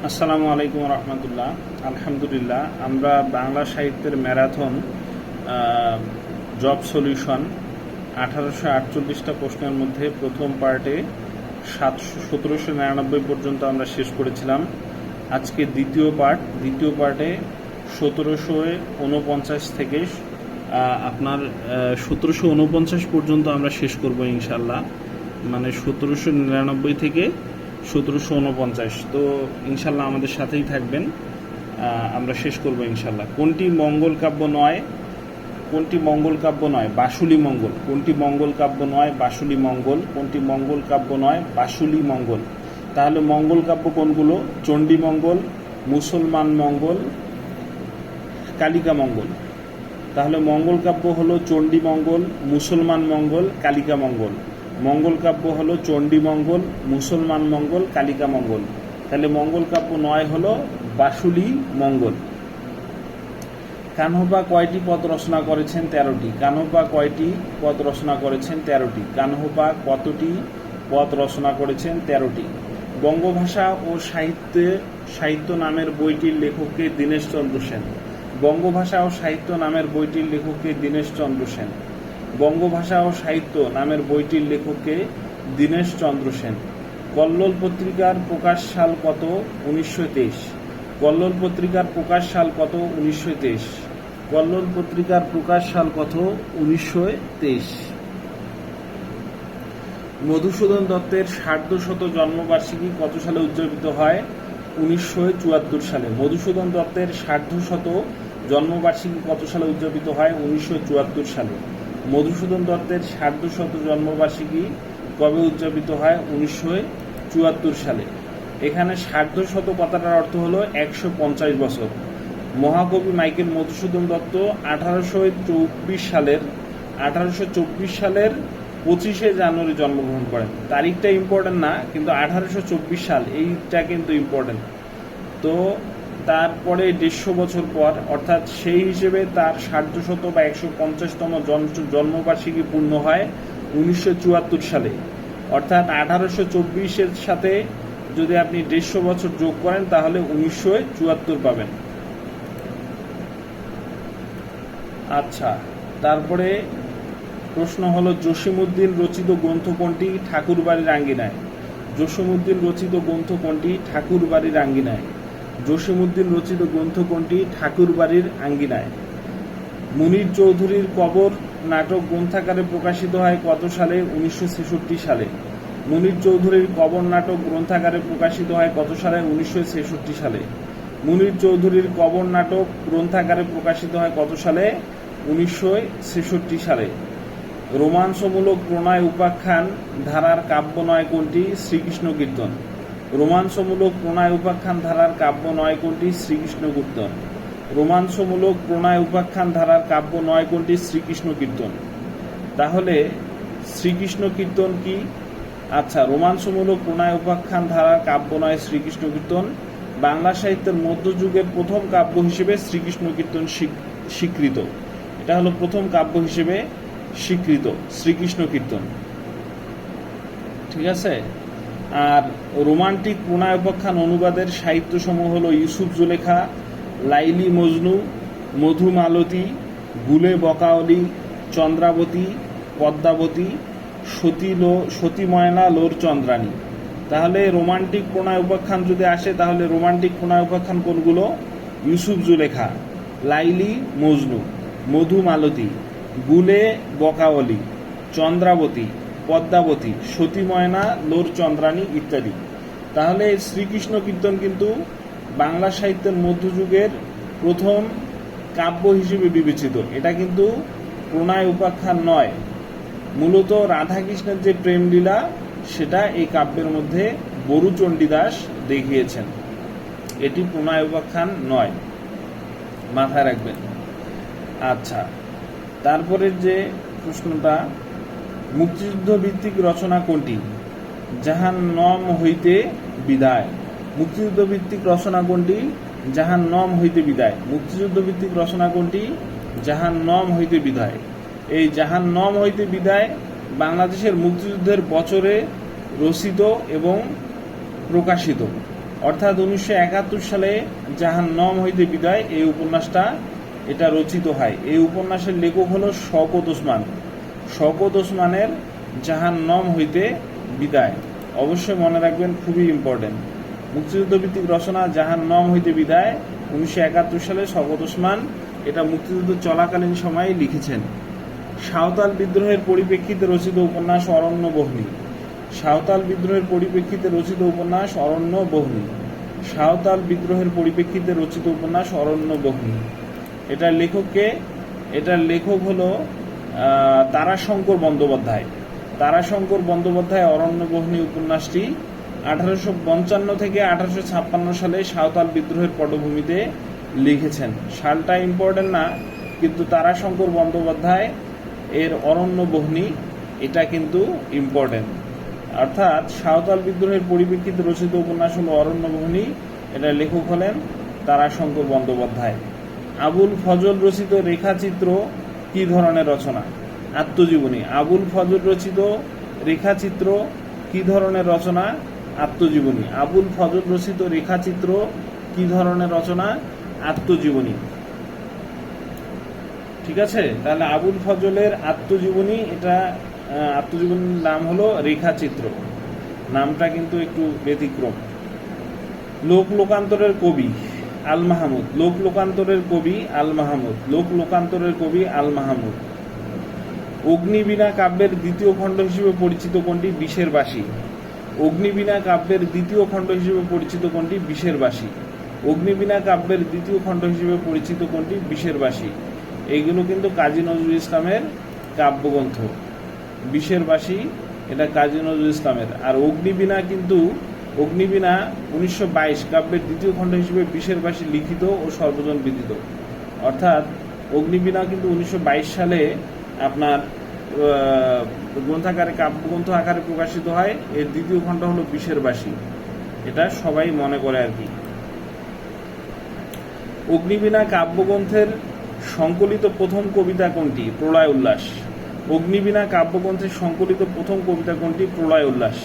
আসসালামু আলাইকুম রহমতুল্লাহ। আলহামদুলিল্লাহ, আমরা বাংলা সাহিত্যের ম্যারাথন জব সলিউশন 1848টা প্রশ্নের মধ্যে প্রথম পার্টে 1799 পর্যন্ত আমরা শেষ করেছিলাম। আজকে দ্বিতীয় পার্টে 1749 থেকে আপনার 1749 পর্যন্ত আমরা শেষ করব ইনশাল্লাহ। মানে 1799 থেকে 1749। তো ইনশাল্লাহ আমাদের সাথেই থাকবেন, আমরা শেষ করব ইনশাল্লাহ। কোনটি মঙ্গল কাব্য নয়? বাসুলি মঙ্গল। কোনটি মঙ্গল কাব্য নয়? বাসুলি মঙ্গল। কোনটি মঙ্গল কাব্য নয়? বাসুলি মঙ্গল। তাহলে মঙ্গল কাব্য কোনগুলো? চণ্ডী মঙ্গল, মুসলমান মঙ্গল, কালিকা মঙ্গল। তাহলে মঙ্গল কাব্য হলো চণ্ডী মঙ্গল, মুসলমান মঙ্গল, কালিকা মঙ্গল। মঙ্গল কাব্য হলো চণ্ডী মঙ্গল, মুসলমান মঙ্গল, কালিকা মঙ্গল। তাহলে মঙ্গল কাব্য নয় হলো বাসুলি মঙ্গল। কানহপা কয়টি পদ রচনা করেছেন? 13টি। কানহপা কয়টি পদ রচনা করেছেন? 13টি। কানহপা কতটি পদ রচনা করেছেন? 13টি। বঙ্গভাষা ও সাহিত্য নামের বইটির লেখককে দীনেশচন্দ্র সেন। বঙ্গভাষা ও সাহিত্য নামের বইটির লেখককে দীনেশচন্দ্র সেন। বঙ্গভাষা ও সাহিত্য নামের বইটির লেখককে দীনেশচন্দ্র সেন। কল্লোল পত্রিকার প্রকাশ সাল কত? 1923। কল্লোল পত্রিকার প্রকাশ সাল কত? 1923। কল্লোল পত্রিকার প্রকাশ সাল কত? 1923। মধুসূদন দত্তের সার্ধশত জন্মবার্ষিকী কত সালে উদযাপিত হয়? 1974 সালে। মধুসূদন দত্তের সার্ধশত জন্মবার্ষিকী কত সালে উদযাপিত হয়? 1974 সালে। মধুসূদন দত্তের সার্ধশত জন্মবার্ষিকী কবে উদযাপিত হয়? 1974 সালে। এখানে সার্ধশত কথাটার অর্থ হলো 150 বছর। মহাকবি মাইকেল মধুসূদন দত্ত 1824 সালের 25শে জানুয়ারি জন্মগ্রহণ করেন। তারিখটা ইম্পর্টেন্ট না, কিন্তু 1824 সাল এইটা কিন্তু ইম্পর্টেন্ট। তো তারপরে 150 বছর পর, অর্থাৎ সেই হিসেবে তার সার্ধশত বা 150তম জন্মবার্ষিকী পূর্ণ হয় 1974 সালে। অর্থাৎ 1824-এর সাথে যদি আপনি 150 বছর যোগ করেন তাহলে 1974 পাবেন। আচ্ছা, তারপরে প্রশ্ন হলো জসীমউদ্দীন রচিত গ্রন্থ কোনটি? ঠাকুরবাড়ির আঙ্গিনায়। জসীমউদ্দীন রচিত গ্রন্থ কোনটি? ঠাকুরবাড়ির আঙ্গিনায়। জসীমউদ্দীন রচিত গ্রন্থ কোনটি? ঠাকুরবাড়ির আঙ্গিনায়। মুনির চৌধুরীর কবর নাটক গ্রন্থাকারে প্রকাশিত হয় কত সালে? 1966 সালে। মুনির চৌধুরীর কবর নাটক গ্রন্থাকারে প্রকাশিত হয় কত সালে? 1966 সালে। মুনির চৌধুরীর কবর নাটক গ্রন্থাকারে প্রকাশিত হয় কত সালে? 1966 সালে। রোমাঞ্সমূলক প্রণয় উপাখ্যান ধারার কাব্য নয় কোনটি? শ্রীকৃষ্ণ কীর্তন। রোমাঞ্সমূলক প্রণয় উপাখ্যান ধারার কাব্য নয় কোনটি? শ্রীকৃষ্ণ কীর্তন। রোমাঞ্সমূলক প্রণয় উপাখ্যান ধারার কাব্য নয় কোনটি? শ্রীকৃষ্ণ কীর্তন। তাহলে শ্রীকৃষ্ণ কীর্তন কি? আচ্ছা, রোমাঞ্সমূলক প্রণয় উপাখ্যান ধারার কাব্য নয় শ্রীকৃষ্ণ কীর্তন। বাংলা সাহিত্যের মধ্যযুগের প্রথম কাব্য হিসেবে শ্রীকৃষ্ণ কীর্তন স্বীকৃত। এটা হলো প্রথম কাব্য হিসেবে স্বীকৃত শ্রীকৃষ্ণ কীর্তন। ঠিক আছে। আর রোমান্টিক প্রণয় উপাখ্যান অনুবাদের সাহিত্যসমূহ হলো ইউসুফ জুলেখা, লাইলি মজনু, মধুমালতী, গুলে বকাওলি, চন্দ্রাবতী, পদ্মাবতী, সতী ময়না, লোর চন্দ্রানী। তাহলে রোমান্টিক প্রণয় উপাখ্যান যদি আসে তাহলে রোমান্টিক প্রণয় উপাখ্যান কোনগুলো? ইউসুফ জুলেখা, লাইলি মজনু, মধুমালতী, গুলে বকাওলি, চন্দ্রাবতী, পদ্মাবতী, সতী ময়না, লোর চন্দ্রানী ইত্যাদি। তাহলে শ্রীকৃষ্ণ কীর্তন কিন্তু বাংলা সাহিত্যের মধ্যযুগের প্রথম কাব্য হিসেবে বিবেচিত। এটা কিন্তু প্রণয় উপাখ্যান নয়। মূলত রাধাকৃষ্ণের যে প্রেমলীলা সেটা এই কাব্যের মধ্যে বরু চণ্ডীদাস দেখিয়েছেন। এটি প্রণয় উপাখ্যান নয়, মাথায় রাখবেন। আচ্ছা, তারপরের যে প্রশ্নটা, মুক্তিযুদ্ধ ভিত্তিক রচনা কোনটি? জাহান্নম হইতে বিদায়। মুক্তিযুদ্ধ ভিত্তিক রচনা কোনটি? জাহান্নম হইতে বিদায়। মুক্তিযুদ্ধ ভিত্তিক রচনা কোনটি? জাহান্নম হইতে বিদায়। এই জাহান্নম হইতে বিদায় বাংলাদেশের মুক্তিযুদ্ধের বছরে রচিত এবং প্রকাশিত। অর্থাৎ 1971 সালে জাহান্নাম হইতে বিদায় এই উপন্যাসটা এটা রচিত হয়। এই উপন্যাসের লেখক হলো শওকত ওসমান। শওকত ওসমানের জাহান্নাম হইতে বিদায় অবশ্যই মনে রাখবেন, খুবই ইম্পর্টেন্ট। মুক্তিযুদ্ধ ভিত্তিক রচনা জাহান্নাম হইতে বিদায় 1971 সালে শওকত ওসমান এটা মুক্তিযুদ্ধ চলাকালীন সময়ে লিখেছেন। সাঁওতাল বিদ্রোহের পরিপ্রেক্ষিতে রচিত উপন্যাস অরণ্যবহ্নি। সাঁওতাল বিদ্রোহের পরিপ্রেক্ষিতে রচিত উপন্যাস অরণ্যবহ্নি। সাঁওতাল বিদ্রোহের পরিপ্রেক্ষিতে রচিত উপন্যাস অরণ্যবহ্নি। এটার লেখককে, এটার লেখক হলো তারাশঙ্কর বন্দ্যোপাধ্যায়। তারাশঙ্কর বন্দ্যোপাধ্যায় অরণ্যবহ্নি উপন্যাসটি 1855 থেকে 1856 সালে সাঁওতাল বিদ্রোহের পটভূমিতে লিখেছেন। সালটা ইম্পর্টেন্ট না, কিন্তু তারাশঙ্কর বন্দ্যোপাধ্যায় এর অরণ্যবহ্নি এটা কিন্তু ইম্পর্টেন্ট। অর্থাৎ সাঁওতাল বিদ্রোহের পরিপ্রেক্ষিতে রচিত উপন্যাস হল অরণ্যবহ্নি, এটার লেখক হলেন তারাশঙ্কর বন্দ্যোপাধ্যায়। আবুল ফজল রচিত রেখাচিত্র কি ধরনের রচনা? আত্মজীবনী। আবুল ফজল রচিত রেখাচিত্র কি ধরনের রচনা? আত্মজীবনী। আবুল ফজল রচিত রেখাচিত্র কি ধরনের রচনা? আত্মজীবনী। ঠিক আছে, তাহলে আবুল ফজলের আত্মজীবনী, এটা আত্মজীবনীর নাম হলো রেখাচিত্র। নামটা কিন্তু একটু ব্যতিক্রম। লোক লোকান্তরের কবি আল মাহমুদ। লোক লোকান্তরের কবি আল মাহমুদ। লোক লোকান্তরের কবি আল মাহমুদ। অগ্নিবীণা কাব্যের দ্বিতীয় খণ্ড হিসেবে পরিচিত কোনটি? বিষের বাসী। অগ্নিবীণা কাব্যের দ্বিতীয় খণ্ড হিসেবে পরিচিত কোনটি? বিষের বাসী। অগ্নিবীণা কাব্যের দ্বিতীয় খণ্ড হিসেবে পরিচিত কোনটি? বিষের বাসী। এইগুলো কিন্তু কাজী নজরুল ইসলামের কাব্যগ্রন্থ। বিষের বাসী এটা কাজী নজরুল ইসলামের। আর অগ্নিবীণা কিন্তু, অগ্নিবীণা 1922 কাব্যের দ্বিতীয় খণ্ড হিসেবে বিষের বাসী লিখিত ও সর্বজন বিদিত। অর্থাৎ অগ্নিবীণা কিন্তু 1922 সালে আপনার গ্রন্থাকারে, কাব্যগ্রন্থ আকারে প্রকাশিত হয়। এর দ্বিতীয় খণ্ড হলো বিষের বাসী, এটা সবাই মনে করে আর কি। অগ্নিবীণা কাব্যগ্রন্থের সংকলিত প্রথম কবিতা কোনটি? প্রলয় উল্লাস। অগ্নিবীণা কাব্যগ্রন্থের সংকলিত প্রথম কবিতা কোনটি? প্রলয় উল্লাস।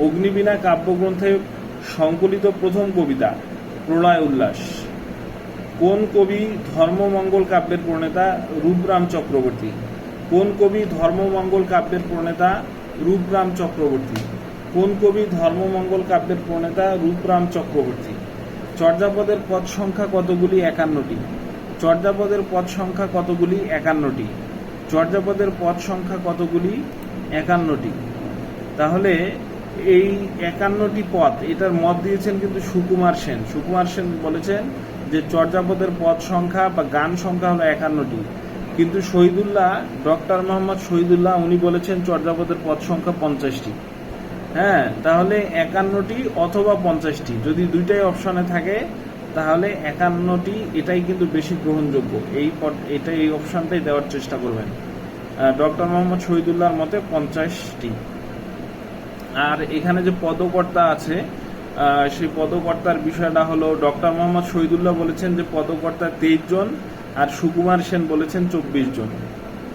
অগ্নিবীণা কাব্যগ্রন্থে সংকলিত প্রথম কবিতা প্রলয় উল্লাস। কোন কবি ধর্মমঙ্গল কাব্যের প্রণেতা? রূপরাম চক্রবর্তী। কোন কবি ধর্মমঙ্গল কাব্যের প্রণেতা? রূপরাম চক্রবর্তী। কোন কবি ধর্মমঙ্গল কাব্যের প্রণেতা? রূপরাম চক্রবর্তী। চর্যাপদের পদ সংখ্যা কতগুলি? 51টি। চর্যাপদের পদ সংখ্যা কতগুলি? 51টি। চর্যাপদের পদ সংখ্যা কতগুলি? 51টি। তাহলে এই 51টি পদ, এটার মত দিয়েছেন কিন্তু সুকুমার সেন। সুকুমার সেন বলেছেন যে চর্যাপদের পদ সংখ্যা বা গান সংখ্যা হলো 51টি, কিন্তু শহীদুল্লাহ, ডক্টর মোহাম্মদ শহীদুল্লাহ, উনি বলেছেন চর্যাপদের পদ সংখ্যা 50টি। হ্যাঁ, তাহলে 51টি অথবা 50টি, যদি দুইটাই অপশনে থাকে তাহলে 51টি এটাই কিন্তু বেশি গ্রহণযোগ্য। এই অপশনটাই দেওয়ার চেষ্টা করবেন। ডক্টর মোহাম্মদ শহীদুল্লাহর মতে 50টি। আর এখানে যে পদকর্তা আছে, সেই পদকর্তার বিষয়টা হলো, ডক্টর মোহাম্মদ শহীদুল্লাহ বলেছেন যে পদকর্তা 23 জন, আর সুকুমার সেন বলেছেন 24 জন।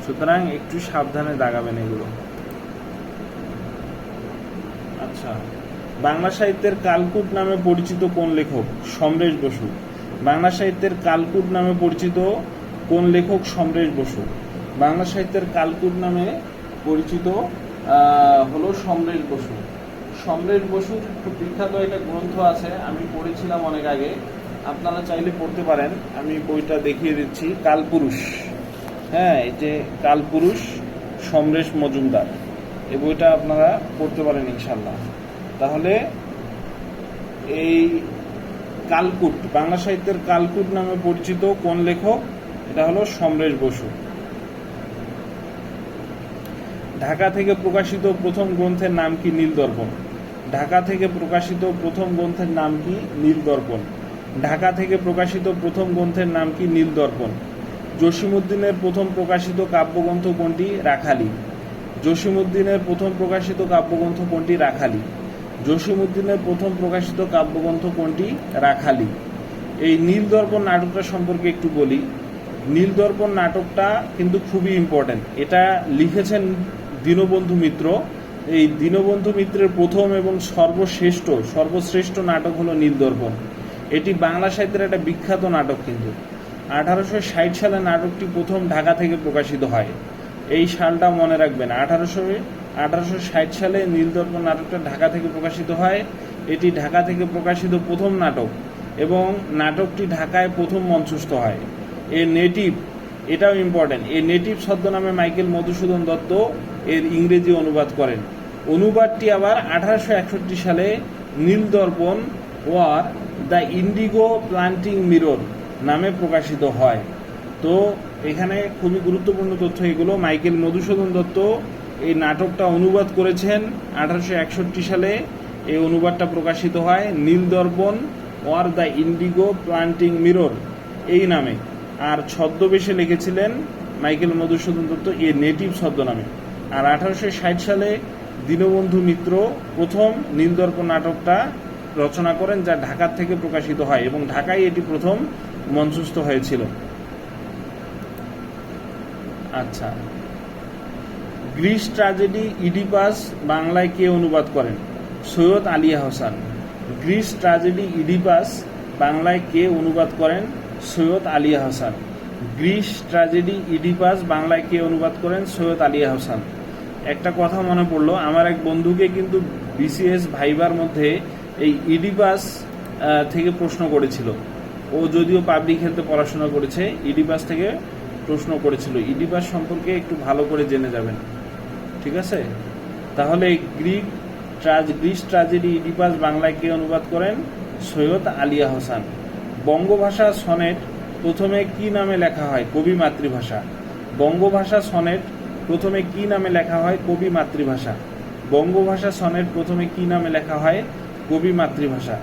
সুতরাং একটু সাবধানে দাগাবেন এগুলো। আচ্ছা, বাংলা সাহিত্যের কালকুট নামে পরিচিত কোন লেখক? সমরেশ বসু। বাংলা সাহিত্যের কালকুট নামে পরিচিত কোন লেখক? সমরেশ বসু। বাংলা সাহিত্যের কালকুট নামে পরিচিত হলো সমরেশ বসু। সমরেশ বসুর খুব বিখ্যাত একটা গ্রন্থ আছে, আমি পড়েছিলাম অনেক আগে, আপনারা চাইলে পড়তে পারেন। আমি বইটা দেখিয়ে দিচ্ছি, কালপুরুষ। হ্যাঁ, এই যে কালপুরুষ, সমরেশ মজুমদার, এই বইটা আপনারা পড়তে পারেন ইনশাল্লাহ। তাহলে এই কালকুট, বাংলা সাহিত্যের কালকুট নামে পরিচিত কোন লেখক? এটা হলো সমরেশ বসু। ঢাকা থেকে প্রকাশিত প্রথম গ্রন্থের নাম কি? নীলদর্পণ। ঢাকা থেকে প্রকাশিত প্রথম গ্রন্থের নাম কি? নীলদর্পণ। ঢাকা থেকে প্রকাশিত প্রথম গ্রন্থের নাম কি? নীলদর্পণ। জসিমউদ্দিনের প্রথম প্রকাশিত কাব্যগ্রন্থ কোনটি? রাখালি। জসিমউদ্দিনের প্রথম প্রকাশিত কাব্যগ্রন্থ কোনটি? রাখালি। জসিমউদ্দিনের প্রথম প্রকাশিত কাব্যগ্রন্থ কোনটি? রাখালি। এই নীলদর্পণ নাটকটা সম্পর্কে একটু বলি। নীলদর্পণ নাটকটা কিন্তু খুবই ইম্পর্টেন্ট। এটা লিখেছেন দীনবন্ধু মিত্র, এই দীনবন্ধু মিত্রের প্রথম এবং সর্বশ্রেষ্ঠ নাটক হলো নীলদর্পণ। এটি বাংলা সাহিত্যের একটা বিখ্যাত নাটক। কিন্তু 1860 সালে নাটকটি প্রথম ঢাকা থেকে প্রকাশিত হয়। এই সালটা মনে রাখবেন, 1860 সালে নীলদর্পণ নাটকটা ঢাকা থেকে প্রকাশিত হয়। এটি ঢাকা থেকে প্রকাশিত প্রথম নাটক এবং নাটকটি ঢাকায় প্রথম মঞ্চস্থ হয়। এর নেটিভ, এটাও ইম্পর্টেন্ট, এর নেটিভ ছদ্মনামে মাইকেল মধুসূদন দত্ত এর ইংরেজি অনুবাদ করেন। অনুবাদটি আবার 1861 সালে Nildarpan or the indigo planting mirror নামে প্রকাশিত হয়। তো এখানে খুবই গুরুত্বপূর্ণ তথ্য এগুলো। মাইকেল মধুসূদন দত্ত এই নাটকটা অনুবাদ করেছেন 1861 সালে। এই অনুবাদটা প্রকাশিত হয় Nildarpan or the indigo planting mirror এই নামে। আর ছদ্মবেশে লিখেছিলেন মাইকেল মধুসূদন দত্ত এর নেটিভ ছদ্মনামে। আর 1860 সালে দীনবন্ধু মিত্র প্রথম নীলদর্পণ নাটকটা রচনা করেন, যা ঢাকা থেকে প্রকাশিত হয় এবং ঢাকায় এটি প্রথম মঞ্চস্থ হয়েছিল। আচ্ছা, গ্রিস ট্র্যাজেডি ইডিপাস বাংলায় কে অনুবাদ করেন? Syed Ali Ahsan. Greece tragedy Oedipus বাংলায় কে অনুবাদ করেন? Syed Ali Ahsan. Greece tragedy Oedipus বাংলায় কে অনুবাদ করেন? সৈয়দ আলী আহসান। একটা কথা মনে পড়লো, আমার এক বন্ধুকে কিন্তু বিসিএস ভাইবার মধ্যে এই ইডিপাস থেকে প্রশ্ন করেছিল। ও যদিও পাবলিক হেলথে পড়াশোনা করেছে, ইডিপাস থেকে প্রশ্ন করেছিল। ইডিপাস সম্পর্কে একটু ভালো করে জেনে যাবেন, ঠিক আছে? তাহলে গ্রিস ট্র্যাজেডি ইডিপাস বাংলায় কে অনুবাদ করেন? সৈয়দ আলী আহসান। বঙ্গভাষা সনেট প্রথমে কি নামে লেখা হয়? কবি মাতৃভাষা। বঙ্গভাষা সনেট প্রথমে কি নামে লেখা হয়? কবি মাতৃভাষা। বঙ্গভাষা সনেট প্রথমে কি নামে লেখা হয়? কবি মাতৃভাষা।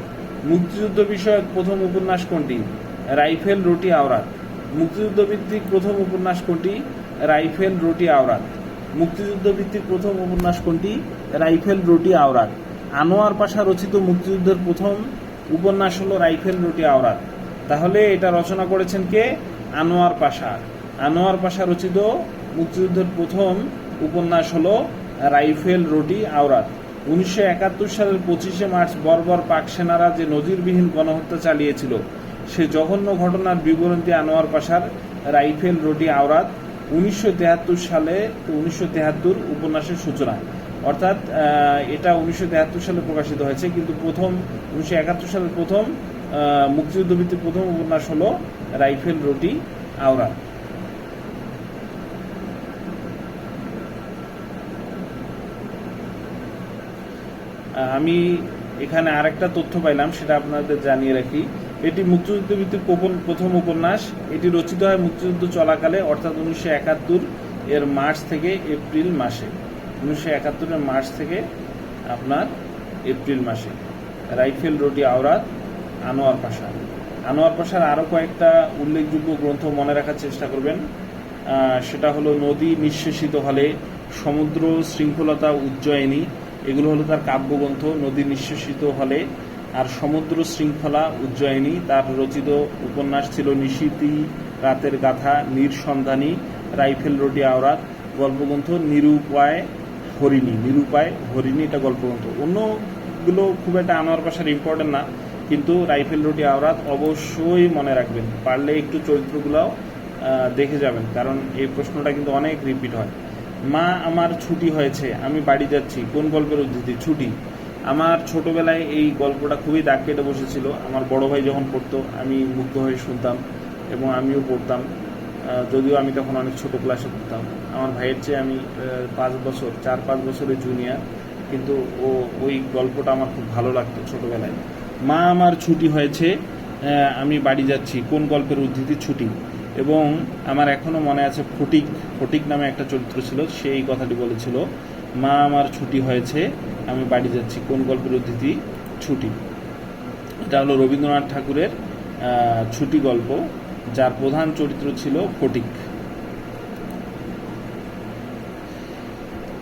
মুক্তিযুদ্ধ বিষয়ক প্রথম উপন্যাস কোনটি? রাইফেল রুটি আওরাত। মুক্তিযুদ্ধ ভিত্তিক প্রথম উপন্যাস কোনটি? রাইফেল রুটি আওরাত। মুক্তিযুদ্ধ ভিত্তিক প্রথম উপন্যাস কোনটি? রাইফেল রুটি আওরাত। আনোয়ার পাশা রচিত মুক্তিযুদ্ধের প্রথম উপন্যাস হলো রাইফেল রুটি আওরাত। তাহলে এটা রচনা করেছেন কে? আনোয়ার পাশা। আনোয়ার পাশা রচিত মুক্তিযুদ্ধের প্রথম উপন্যাস হলো রাইফেল রুটি আওরাত। 1971 সালের 25শে মার্চ বর্বর পাক সেনারা যে নজিরবিহীন গণহত্যা চালিয়েছিল, সে জঘন্য ঘটনার বিবরণী আনোয়ার পাশার রাইফেল রুটি আওরাত 1973 সালে 1973 উপন্যাসের সূচনা। অর্থাৎ এটা 1973 সালে প্রকাশিত হয়েছে, কিন্তু প্রথম 1971 সালের প্রথম মুক্তিযুদ্ধভিত্তিক প্রথম উপন্যাস হলো রাইফেল রুটি আওরাত। আমি এখানে আরেকটা তথ্য পাইলাম, সেটা আপনাদের জানিয়ে রাখি। এটি মুক্তিযুদ্ধ ভিত্তিক প্রথম উপন্যাস। এটি রচিত হয় মুক্তিযুদ্ধ চলাকালে, অর্থাৎ 1971 এর মার্চ থেকে এপ্রিল মাসে। 1971 এর মার্চ থেকে আপনার এপ্রিল মাসে। রাইফেল রুটি আওরাত, আনোয়ার পাশা। আনোয়ার পাশার আরও কয়েকটা উল্লেখযোগ্য গ্রন্থ মনে রাখার চেষ্টা করবেন। সেটা হলো নদী নিঃশেষিত হলে, সমুদ্র শৃঙ্খলতা উজ্জয়িনী, এগুলো হলো তার কাব্যগ্রন্থ। নদী নিঃশেষিত হলে আর সমুদ্র শৃঙ্খলা উজ্জয়িনী। তার রচিত উপন্যাস ছিল নিশীথী, রাতের গাথা, নির্সন্ধানী, রাইফেল রুটি আওরাত। গল্পগ্রন্থ নিরুপায় হরিণী, এটা গল্পগ্রন্থ। অন্যগুলো খুব একটা আনোয়ার পাশার ইম্পর্টেন্ট না, কিন্তু রাইফেল রুটি আওরাত অবশ্যই মনে রাখবেন। পারলে একটু চরিত্রগুলোও দেখে যাবেন, কারণ এই প্রশ্নটা কিন্তু অনেক রিপিট হয়। মা আমার ছুটি হয়েছে, আমি বাড়ি যাচ্ছি, কোন গল্পের উদ্ধৃতি? ছুটি। আমার ছোটবেলায় এই গল্পটা খুবই দাগ কেটে বসেছিল। আমার বড় ভাই যখন পড়তো আমি মুগ্ধ হয়ে শুনতাম এবং আমিও পড়তাম, যদিও আমি তখন অনেক ছোট ক্লাসে পড়তাম। আমার ভাইয়ের চেয়ে আমি 4-5 বছরের জুনিয়র, কিন্তু ওই গল্পটা আমার খুব ভালো লাগতো ছোটবেলায়। মা আমার ছুটি হয়েছে, আমি বাড়ি যাচ্ছি, কোন গল্পের উদ্ধৃতি? ছুটি। এবং আমার এখনও মনে আছে, ফটিক নামে একটা চরিত্র ছিল, সে এই কথাটি বলেছিল, মা আমার ছুটি হয়েছে, আমি বাড়ি যাচ্ছি, কোন গল্পের উদ্ধৃতি? ছুটি। এটা হলো রবীন্দ্রনাথ ঠাকুরের ছুটি গল্প, যার প্রধান চরিত্র ছিল ফটিক।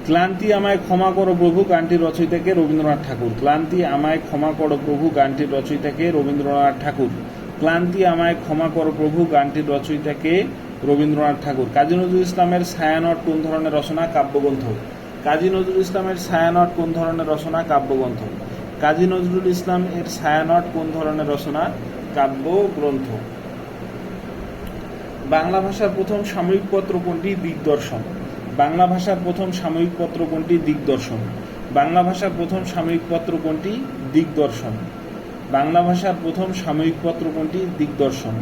ক্লান্তি আমায় ক্ষমা করো প্রভু গানটির রচয়িতাকে? রবীন্দ্রনাথ ঠাকুর। ক্লান্তি আমায় ক্ষমা করো প্রভু গানটির রচয়িতাকে? রবীন্দ্রনাথ ঠাকুর। ক্লান্তি আমায় ক্ষমা করো প্রভু গানটির রচয়িতাকে? রবীন্দ্রনাথ ঠাকুর। কাজী নজরুল ইসলামের ছায়ানট কোন ধরনের রচনা? কাব্যগ্রন্থ। কাজী নজরুল ইসলামের ছায়ানট কোন ধরনের রচনা? কাব্যগ্রন্থ। কাজী নজরুল ইসলাম এর ছায়ানট কোন ধরনের রচনা? কাব্যগ্রন্থ। বাংলা ভাষার প্রথম সাময়িক পত্র কোনটি? দিগদর্শন। বাংলা ভাষার প্রথম সাময়িক পত্র কোনটি? দিগদর্শন। বাংলা ভাষার প্রথম সাময়িক পত্র কোনটি? দিগদর্শন। বাংলা ভাষার প্রথম সাময়িক পত্র কোনটি? দিগদর্শন।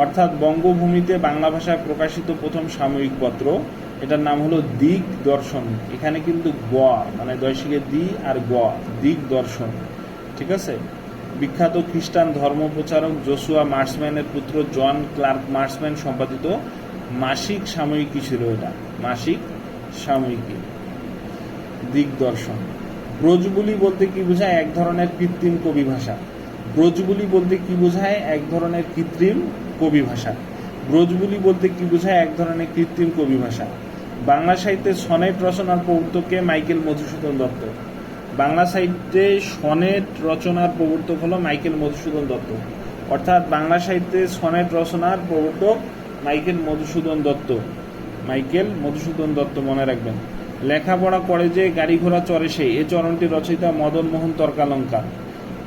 অর্থাৎ বঙ্গভূমিতে বাংলা ভাষায় প্রকাশিত প্রথম সাময়িক পত্র, এটার নাম হলো দিগদর্শন। এখানে কিন্তু গ মানে দশিকে দি আর গ, দিগদর্শন। ঠিক আছে। বিখ্যাত খ্রিস্টান ধর্মপ্রচারক জোশুয়া মার্সম্যানের পুত্র জন ক্লার্ক মার্সম্যান সম্পাদিত মাসিক সাময়িকী ছিল এটা, মাসিক সাময়িকী। দিগদর্শন। ব্রজবুলি বলতে কি বোঝায়? এক ধরনের কৃত্রিম কবি ভাষা। ব্রজবুলি বলতে কি বোঝায়? এক ধরনের কৃত্রিম কবি ভাষা। ব্রজবুলি বলতে কি বোঝায়? এক ধরনের কৃত্রিম কবি ভাষা। বাংলা সাহিত্যে সনেট রচনার প্রবর্তককে মাইকেল মধুসূদন দত্ত। বাংলা সাহিত্যে সনেট রচনার প্রবর্তক হলো মাইকেল মধুসূদন দত্ত। অর্থাৎ বাংলা সাহিত্যে সনেট রচনার প্রবর্তক মাইকেল মধুসূদন দত্ত। মাইকেল মধুসূদন দত্ত মনে রাখবেন। লেখাপড়া করে যে গাড়ি ঘোড়া চড়ে সে, এ চরণটি রচয়িতা মদন মোহন তর্কালঙ্কার।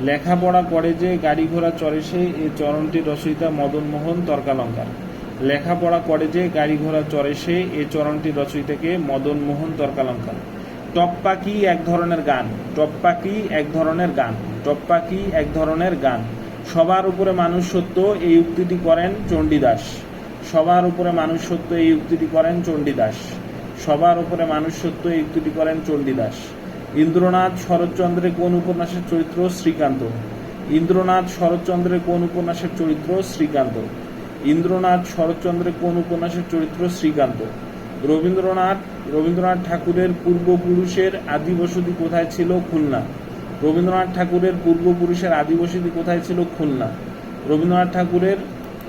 লেখাপড়া করে যে গাড়ি ঘোড়া চড়ে সে, এ চরণটি রচয়িতা মদন মোহন তর্কালঙ্কার। লেখাপড়া করে যে গাড়ি ঘোড়া চড়ে সে, এ চরণটি রচয়িতাকে মদন মোহন তর্কালঙ্কার। টপ্পা কি এক ধরনের গান? টপ্পা কি এক ধরনের গান? টপ্পা কি এক ধরনের গান? সবার উপরে মানুষ সত্য, এই উক্তিটি করেন চণ্ডীদাস। সবার উপরে মানুষ সত্য, এই উক্তিটি করেন চণ্ডীদাস। সবার উপরে মানুষ সত্য, এই উক্তিটি করেন চণ্ডীদাস। ইন্দ্রনাথ শরৎচন্দ্রের কোন উপন্যাসের চরিত্র? শ্রীকান্ত। ইন্দ্রনাথ শরৎচন্দ্রের কোন উপন্যাসের চরিত্র? শ্রীকান্ত। ইন্দ্রনাথ শরৎচন্দ্রের কোন উপন্যাসের চরিত্র? শ্রীকান্ত। রবীন্দ্রনাথ ঠাকুরের পূর্বপুরুষের আদি বসতি কোথায় ছিল? খুলনা। রবীন্দ্রনাথ ঠাকুরের পূর্বপুরুষের আদি বসতি কোথায় ছিল? খুলনা। রবীন্দ্রনাথ ঠাকুরের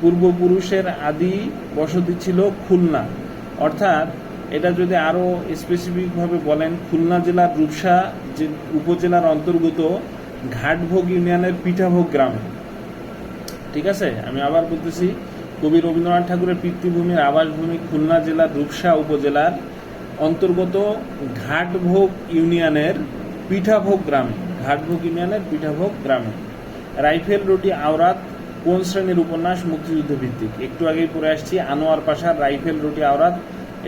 পূর্বপুরুষের আদি বসতি ছিল খুলনা। অর্থাৎ এটা যদি আরও স্পেসিফিকভাবে বলেন, খুলনা জেলার রূপসা উপজেলার অন্তর্গত ঘাটভোগ ইউনিয়নের পিঠাভোগ গ্রামে। ঠিক আছে, আমি আবার বলতেছি, কবি রবীন্দ্রনাথ ঠাকুরের পিতৃভূমির আবাসভূমি খুলনা জেলার রূপসা উপজেলার অন্তর্গত ঘাটভোগ ইউনিয়নের পিঠাভোগ গ্রামে। ঘাটভোগ ইউনিয়নের পিঠাভোগ গ্রামে। রাইফেল রুটি আওরাত কোন শ্রেণীর উপন্যাস? মুক্তিযুদ্ধ ভিত্তিক। একটু আগেই পড়ে আসছি আনোয়ার পাশার রাইফেল রুটি আওরাত,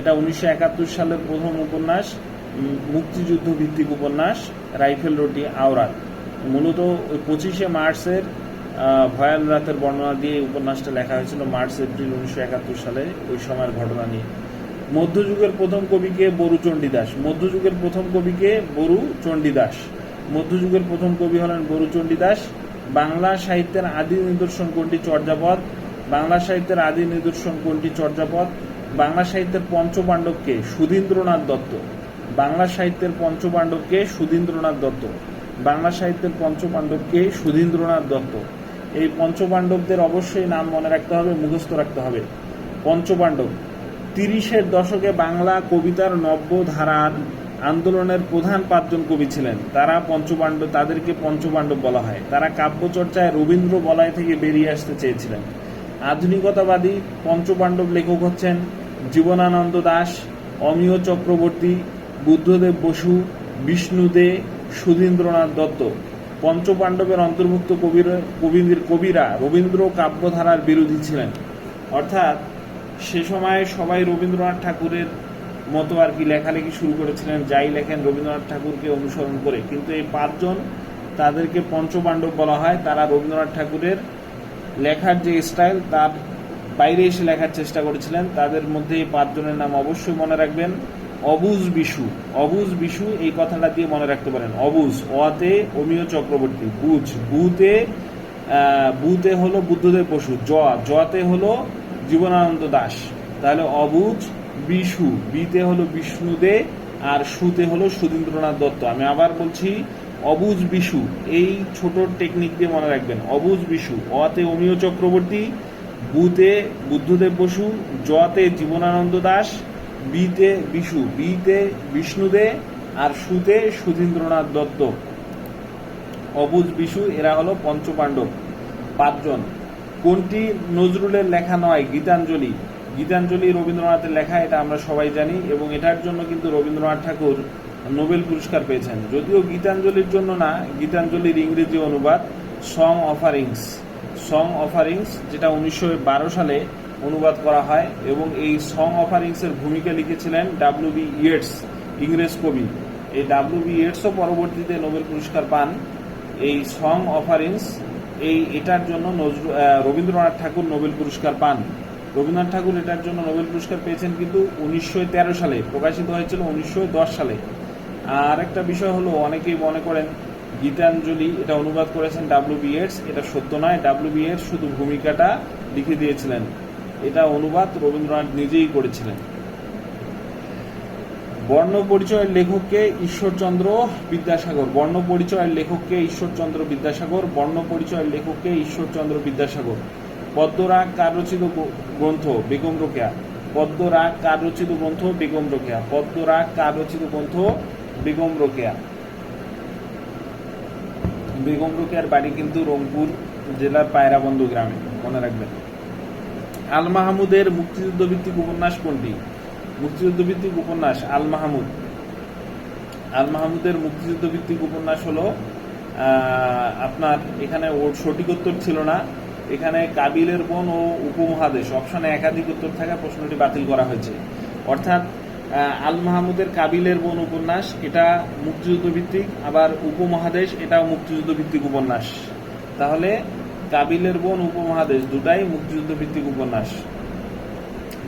এটা 1971 সালের প্রথম উপন্যাস, মুক্তিযুদ্ধ ভিত্তিক উপন্যাস রাইফেল রুটি আওরাত। মূলত 25শে মার্চের ভয়াল রাতের বর্ণনা দিয়ে এই উপন্যাসটা লেখা হয়েছিল, মার্চ এপ্রিল 1971 সালে, ওই সময়ের ঘটনা নিয়ে। মধ্যযুগের প্রথম কবিকে? বরু চণ্ডীদাস। মধ্যযুগের প্রথম কবিকে? বরু চণ্ডীদাস। মধ্যযুগের প্রথম কবি হলেন বরু চণ্ডীদাস। বাংলা সাহিত্যের আদি নিদর্শন কোনটি? চর্যাপদ। বাংলা সাহিত্যের আদি নিদর্শন কোনটি? চর্যাপদ। বাংলা সাহিত্যের পঞ্চপাণ্ডবকে? সুধীন্দ্রনাথ দত্ত। বাংলা সাহিত্যের পঞ্চপাণ্ডবকে? সুধীন্দ্রনাথ দত্ত। বাংলা সাহিত্যের পঞ্চপাণ্ডবকে? সুধীন্দ্রনাথ দত্ত। এই পঞ্চপাণ্ডবদের অবশ্যই নাম মনে রাখতে হবে, মুখস্থ রাখতে হবে। পঞ্চপাণ্ডব 30-এর দশকে বাংলা কবিতার নব্য ধারার আন্দোলনের প্রধান 5 জন কবি ছিলেন। তারা পঞ্চপাণ্ডব, তাদেরকে পঞ্চপাণ্ডব বলা হয়। তারা কাব্যচর্চায় রবীন্দ্র বলয় থেকে বেরিয়ে আসতে চেয়েছিলেন। আধুনিকতাবাদী পঞ্চপাণ্ডব লেখক হচ্ছেন জীবনানন্দ দাশ, অমিয় চক্রবর্তী, বুদ্ধদেব বসু, বিষ্ণু দে, সুধীন্দ্রনাথ দত্ত। পঞ্চপাণ্ডবের অন্তর্ভুক্ত কবিরা রবীন্দ্র কাব্যধারার বিরোধী ছিলেন। অর্থাৎ সে সময় সবাই রবীন্দ্রনাথ ঠাকুরের মতো আর কি লেখালেখি শুরু করেছিলেন, যাই লেখেন রবীন্দ্রনাথ ঠাকুরকে অনুসরণ করে। কিন্তু এই 5 জন, তাদেরকে পঞ্চপাণ্ডব বলা হয়। তারা রবীন্দ্রনাথ ঠাকুরের লেখার যে স্টাইল তার বাইরে এসে লেখার চেষ্টা করেছিলেন। তাদের মধ্যে এই 5 জনের নাম অবশ্যই মনে রাখবেন। অবুজ বিশু। অবুজ বিশু, এই কথাটা দিয়ে মনে রাখতে পারেন। অবুজ, অতে অমিয় চক্রবর্তী, বুঝ, বুতে হলো বুদ্ধদেব বসু, জতে হলো জীবনানন্দ দাশ। তাহলে অবুজ বিশু, বিতে হলো বিষ্ণু দে, আর সুতে হলো সুধীন্দ্রনাথ দত্ত। আমি আবার বলছি, অবুজ বিশু, এই ছোট টেকনিক দিয়ে মনে রাখবেন। অবুজ বিশু, অতে অমিয় চক্রবর্তী, বুতে বুদ্ধদেব বসু, জতে জীবনানন্দ দাশ, বিতে বিশু, বিতে বিষ্ণু দে, আর সুতে সুধীন্দ্রনাথ দত্ত। অবুজ বিশু, এরা হলো পঞ্চপাণ্ডব 5 জন। কোনটি নজরুলের লেখা নয়? গীতাঞ্জলি। গীতাঞ্জলি রবীন্দ্রনাথের লেখা, এটা আমরা সবাই জানি, এবং এটার জন্য কিন্তু রবীন্দ্রনাথ ঠাকুর নোবেল পুরস্কার পেয়েছেন। যদিও গীতাঞ্জলির জন্য না, গীতাঞ্জলির ইংরেজি অনুবাদ সং অফারিংস যেটা 1912 সালে অনুবাদ করা হয়, এবং এই সং অফারিংসের ভূমিকা লিখেছিলেন ডাব্লিউ.বি. ইয়েটস, ইংরেজ কবি। এই ডাব্লিউ.বি. ইয়েটসও পরবর্তীতে নোবেল পুরস্কার পান। এই সং অফারিংস এটার জন্য রবীন্দ্রনাথ ঠাকুর নোবেল পুরস্কার পান। রবীন্দ্রনাথ ঠাকুর এটার জন্য নোবেল পুরস্কার পেয়েছেন কিন্তু 1913 সালে, প্রকাশিত হয়েছিল 1910 সালে। আর একটা বিষয় হলো, অনেকেই মনে করেন গীতাঞ্জলি এটা অনুবাদ করেছেন ডাব্লিউ.বি. ইয়েটস। এটা সত্য নয়, ডাব্লিউ.বি. ইয়েটস শুধু ভূমিকাটা লিখে দিয়েছিলেন, এটা অনুবাদ রবীন্দ্রনাথ নিজেই করেছিলেন। বর্ণপরিচয়ের লেখককে ঈশ্বরচন্দ্র বিদ্যাসাগর। বর্ণপরিচয়ের লেখককে ঈশ্বরচন্দ্র বিদ্যাসাগর। বর্ণপরিচয়ের লেখককে ঈশ্বরচন্দ্র বিদ্যাসাগর। পদ্মরাগ কার রচিত গ্রন্থ? বেগম রোকেয়া। পদ্মরাগ কার রচিত গ্রন্থ? বেগম রোকেয়া। পদ্মরাগ কার রচিত গ্রন্থ? বেগম রোকেয়া। বেগম রোকেয়ার বাড়ি কিন্তু রংপুর জেলার পায়রাবন্দ গ্রামে, মনে রাখবেন। আল মাহমুদের মুক্তিযুদ্ধ ভিত্তিক উপন্যাস কোনটি? মুক্তিযুদ্ধ ভিত্তিক উপন্যাস আল মাহমুদ। আল মাহমুদের মুক্তিযুদ্ধ ভিত্তিক উপন্যাস হলো আপনার, এখানে ওর সঠিক উত্তর ছিল না, এখানে কাবিলের বন ও উপমহাদেশ অপশনে একাধিক উত্তর থাকা প্রশ্নটি বাতিল করা হয়েছে। অর্থাৎ আল মাহমুদের কাবিলের বন উপন্যাস এটা মুক্তিযুদ্ধ ভিত্তিক, আবার উপমহাদেশ এটাও মুক্তিযুদ্ধ ভিত্তিক উপন্যাস। তাহলে কাবিলের বন উপমহাদেশ দুটাই মুক্তিযুদ্ধ ভিত্তিক উপন্যাস।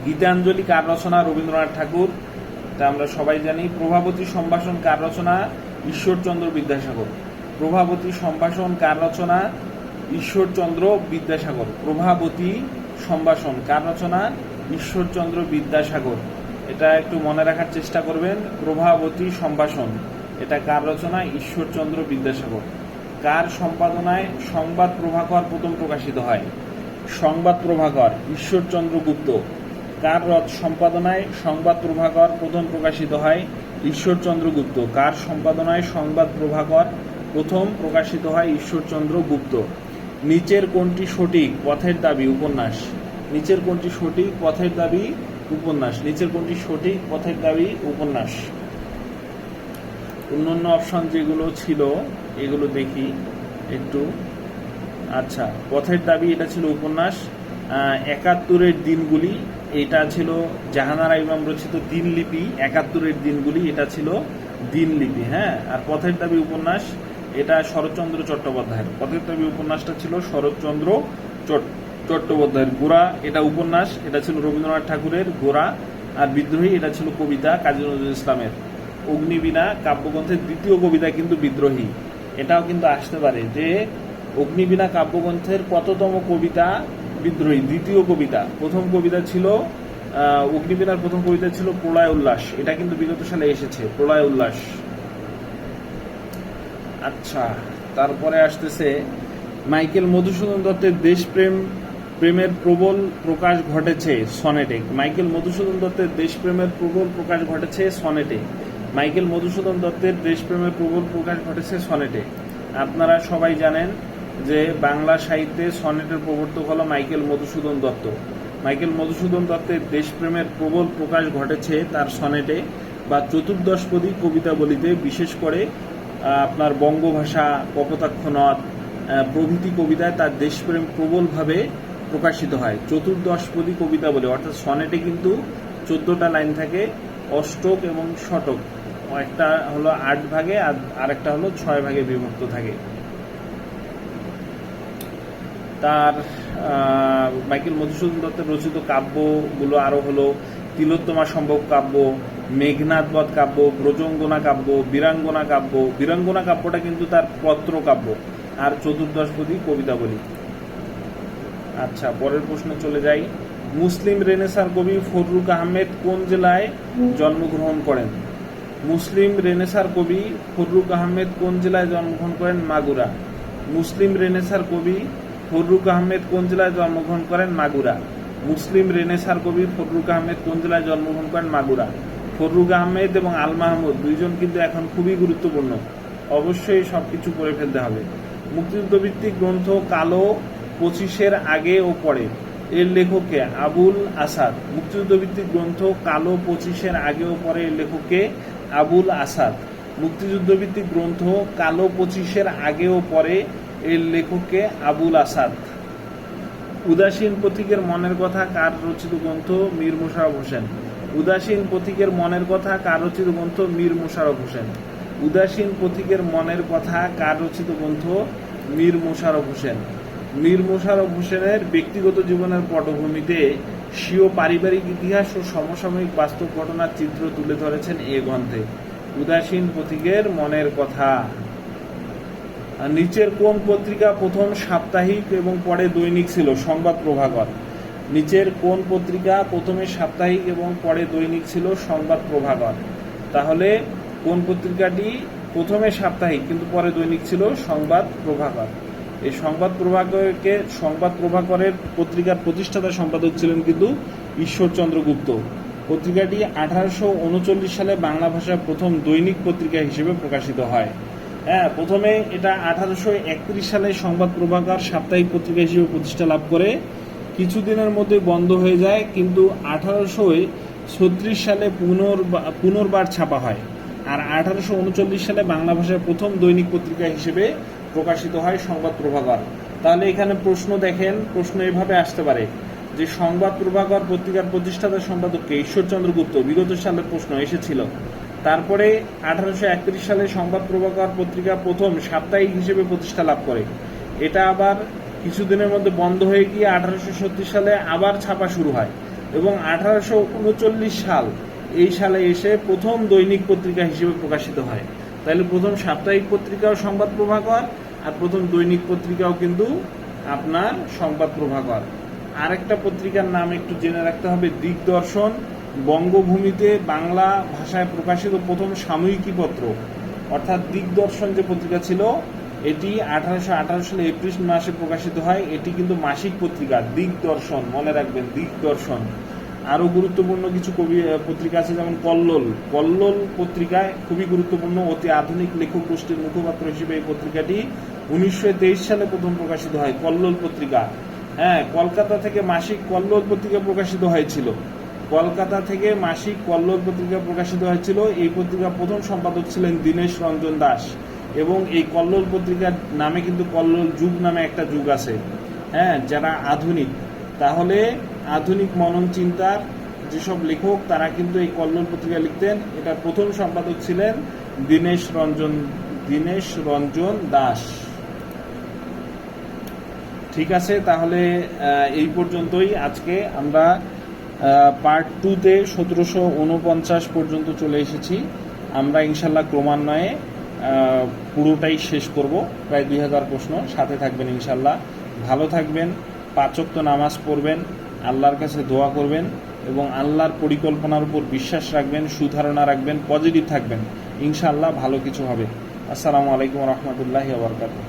গীতাঞ্জলি কার রচনা? রবীন্দ্রনাথ ঠাকুর, তা আমরা সবাই জানি। প্রভাবতী সম্ভাষণ কার রচনা? ঈশ্বরচন্দ্র বিদ্যাসাগর। প্রভাবতী সম্ভাষণ কার রচনা? ঈশ্বরচন্দ্র বিদ্যাসাগর। প্রভাবতী সম্ভাষণ কার রচনা? ঈশ্বরচন্দ্র বিদ্যাসাগর। এটা একটু মনে রাখার চেষ্টা করবেন। প্রভাবতী সম্ভাষণ এটা কার রচনা? ঈশ্বরচন্দ্র বিদ্যাসাগর। কার সম্পাদনায় সংবাদ প্রভাকর প্রথম প্রকাশিত হয়? সংবাদ প্রভাকর ঈশ্বরচন্দ্র গুপ্ত। কার সম্পাদনায় সংবাদ প্রভাকর প্রথম প্রকাশিত হয়? ঈশ্বরচন্দ্র গুপ্ত। কার সম্পাদনায় সংবাদ প্রভাকর প্রথম প্রকাশিত হয়? ঈশ্বরচন্দ্র গুপ্ত। নিচের কোনটি সঠিক? পথের দাবি উপন্যাস। নিচের কোনটি সঠিক? পথের দাবি উপন্যাস। নিচের কোনটি সঠিক? পথের দাবি উপন্যাস। অন্যান্য অপশন যেগুলো ছিল এগুলো দেখি একটু। আচ্ছা, পথের দাবি এটা ছিল উপন্যাস। ৭১-এর দিনগুলি এটা ছিল জাহানারা ইমাম রচিত দিনলিপি। ৭১-এর দিনগুলি এটা ছিল দিনলিপি। হ্যাঁ, আর পথের দাবি উপন্যাস এটা শরৎচন্দ্র চট্টোপাধ্যায়ের। পথের দাবি উপন্যাসটা ছিল শরৎচন্দ্র চট্টোপাধ্যায়ের। গোরা এটা উপন্যাস, এটা ছিল রবীন্দ্রনাথ ঠাকুরের গোরা। আর বিদ্রোহী এটা ছিল কবিতা কাজী নজরুল ইসলামের। অগ্নিবীণা কাব্যগ্রন্থের দ্বিতীয় কবিতা কিন্তু বিদ্রোহী। এটাও কিন্তু আসতে পারে যে অগ্নিবীণা কাব্যগ্রন্থের কততম কবিতা? বিদ্রোহী, দ্বিতীয় কবিতা। প্রথম কবিতা ছিল অগ্নিবীণার প্রথম কবিতা ছিল প্রলয় উল্লাস। এটা কিন্তু বিগত সালে এসেছে, প্রলয় উল্লাস। আচ্ছা, তারপরে আসতেছে মাইকেল মধুসূদন দত্তের দেশপ্রেমের প্রবল প্রকাশ ঘটেছে সনেটে। মাইকেল মধুসূদন দত্তের দেশপ্রেমের প্রবল প্রকাশ ঘটেছে সনেটে। মাইকেল মধুসূদন দত্তের দেশপ্রেমের প্রবল প্রকাশ ঘটেছে সনেটে। আপনারা সবাই জানেন যে বাংলা সাহিত্যে সনেটের প্রবর্তক হলো মাইকেল মধুসূদন দত্ত। মাইকেল মধুসূদন দত্তের দেশপ্রেমের প্রবল প্রকাশ ঘটেছে তার সনেটে বা চতুর্দশপদী কবিতাবলিতে, বিশেষ করে আপনার বঙ্গভাষা, কপোতাক্ষ নদ প্রভৃতি কবিতায় তার দেশপ্রেম প্রবলভাবে প্রকাশিত হয়। চতুর্দশপদী কবিতা বলে, অর্থাৎ সনেটে কিন্তু 14টা লাইন থাকে, অষ্টক এবং শতক। একটা হলো 8 ভাগে আর একটা হলো 6 ভাগে বিভক্ত থাকে। তার মাইকেল মধুসূদন দত্তের রচিত কাব্যগুলো আরো হলো তিলোত্তমা সম্ভব কাব্য, মেঘনাদ বধ কাব্য, ব্রজঙ্গনা কাব্য, বীরাঙ্গনা কাব্য। বীরাঙ্গনা কাব্যটা কিন্তু তার পত্র কাব্য। আর চতুর্দশপদী কবিতা বলি। আচ্ছা, পরের প্রশ্নে চলে যাই। মুসলিম রেনেসার কবি ফররুখ আহমেদ কোন জেলায় জন্মগ্রহণ করেন? মুসলিম রেনেসার কবি ফররুখ আহমেদ কোন জেলায় জন্মগ্রহণ করেন? মাগুরা। মুসলিম রেনেসার কবি ফররুখ আহমেদ কোন জেলায় জন্মগ্রহণ করেন? মাগুরা। মুসলিম রেনেসার কবি ফররুখ আহমেদ কোন জেলায় জন্মগ্রহণ করেন? মাগুরা। ফররুখ আহমেদ এবং আল মাহমুদ দুইজন কিন্তু এখন খুবই গুরুত্বপূর্ণ, অবশ্যই সবকিছু পড়ে ফেলতে হবে। মুক্তিযুদ্ধ ভিত্তিক গ্রন্থ কালো 25-এর আগে ও পরে এর লেখককে? আবুল আসাদ। মুক্তিযুদ্ধ ভিত্তিক গ্রন্থ কালো 25-এর আগে ও পরে এর লেখককে? আবুল আসাদ। মুক্তিযুদ্ধভিত্তিক গ্রন্থ কালো 25-এর আগে ও পরে এর লেখককে আবুল আসাদ। উদাসীন পথিকের মনের কথা কার রচিত গ্রন্থ? মীর মোশাররফ হোসেন। উদাসীন পথিকের মনের কথা কার রচিত গ্রন্থ? মীর মোশাররফ হোসেন। উদাসীন পথিকের মনের কথা কার রচিত গ্রন্থ? মীর মোশাররফ হোসেন। মীর মোশাররফ হোসেনের ব্যক্তিগত জীবনের পটভূমিতে স্বীয় পারিবারিক ইতিহাস ও সমসাময়িক বাস্তব ঘটনার চিত্র তুলে ধরেছেন এ গ্রন্থে। উদাসীন পথিকের মনের কথা। নিচের কোন পত্রিকা প্রথম সাপ্তাহিক এবং পরে দৈনিক ছিল? সংবাদ প্রভাকর। নিচের কোন পত্রিকা প্রথমে সাপ্তাহিক এবং পরে দৈনিক ছিল? সংবাদ প্রভাকর। তাহলে কোন পত্রিকাটি প্রথমে সাপ্তাহিক কিন্তু পরে দৈনিক ছিল? সংবাদ প্রভাকর। এই সংবাদ প্রভাকরের পত্রিকার প্রতিষ্ঠাতা সম্পাদক ছিলেন কিন্তু ঈশ্বরচন্দ্র গুপ্ত। পত্রিকাটি 1839 সালে বাংলা ভাষায় প্রথম দৈনিক পত্রিকা হিসেবে প্রকাশিত হয়। হ্যাঁ, প্রথমে এটা 1831 সালে সংবাদ প্রভাকর সাপ্তাহিক পত্রিকা হিসেবে প্রতিষ্ঠা লাভ করে। কিছুদিনের মধ্যে বন্ধ হয়ে যায়, কিন্তু 1836 সালে পুনর্বার ছাপা হয়। আর 1839 সালে বাংলা ভাষায় প্রথম দৈনিক পত্রিকা হিসেবে প্রকাশিত হয় সংবাদ প্রভাকর। তাহলে এখানে প্রশ্ন দেখেন, প্রশ্ন এভাবে আসতে পারে যে সংবাদ প্রভাকর পত্রিকার প্রতিষ্ঠাতা সম্পাদককে? ঈশ্বরচন্দ্র গুপ্ত। বিগত সালের প্রশ্ন এসেছিল। তারপরে 1831 সালে সংবাদ প্রভাকর পত্রিকা প্রথম সাপ্তাহিক হিসেবে প্রতিষ্ঠা লাভ করে। এটা আবার কিছুদিনের মধ্যে বন্ধ হয়ে গিয়ে 1836 সালে আবার ছাপা শুরু হয় এবং 1839 সাল এই সালে এসে প্রথম দৈনিক পত্রিকা হিসেবে প্রকাশিত হয়। তাহলে প্রথম সাপ্তাহিক পত্রিকাও সংবাদ প্রভাকর আর প্রথম দৈনিক পত্রিকাও কিন্তু আপনার সংবাদ প্রভাকর। আরেকটা পত্রিকার নাম একটু জেনে রাখতে হবে, দিগদর্শন। বঙ্গভূমিতে বাংলা ভাষায় প্রকাশিত প্রথম সাময়িকী পত্র, অর্থাৎ দিগদর্শন যে পত্রিকা ছিল এটি 1818 সালে এপ্রিল মাসে প্রকাশিত হয়। এটি কিন্তু মাসিক পত্রিকা। দিগদর্শন মনে রাখবেন, দিগদর্শন। আরও গুরুত্বপূর্ণ কিছু পত্রিকা আছে, যেমন কল্লোল। কল্লোল পত্রিকায় খুবই গুরুত্বপূর্ণ, অতি আধুনিক লেখক গোষ্ঠীর মুখপাত্র হিসেবে এই পত্রিকাটি 1923 সালে প্রথম প্রকাশিত হয়। কল্লোল পত্রিকা। হ্যাঁ, কলকাতা থেকে মাসিক কল্লোল পত্রিকা প্রকাশিত হয়েছিল। কলকাতা থেকে মাসিক কল্লোল পত্রিকা প্রকাশিত হয়েছিল। এই পত্রিকার প্রথম সম্পাদক ছিলেন দীনেশ রঞ্জন দাস এবং এই কল্লোল পত্রিকার নামে কিন্তু কল্লোল যুগ নামে একটা যুগ আছে। হ্যাঁ, যারা আধুনিক, তাহলে আধুনিক মনন চিন্তার যেসব লেখক তারা কিন্তু এই কল্লোল পত্রিকা লিখতেন। এটা প্রথম সম্পাদক ছিলেন দীনেশ রঞ্জন দাস। ঠিক আছে, তাহলে এই পর্যন্তই। আজকে আমরা পার্ট 2-তে 1749 পর্যন্ত চলে এসেছি। আমরা ইনশাল্লাহ ক্রমান্বয়ে পুরোটাই শেষ করব, প্রায় 2000 প্রশ্ন। সাথে থাকবেন ইনশাল্লাহ। ভালো থাকবেন, 5 ওয়াক্ত নামাজ পড়বেন, আল্লাহর কাছে দোয়া করবেন এবং আল্লাহর পরিকল্পনার উপর বিশ্বাস রাখবেন, সুধারণা রাখবেন, পজিটিভ থাকবেন। ইনশাল্লাহ ভালো কিছু হবে। আসসালামু আলাইকুম ওয়া রাহমাতুল্লাহি ওয়া বারাকাতুহু।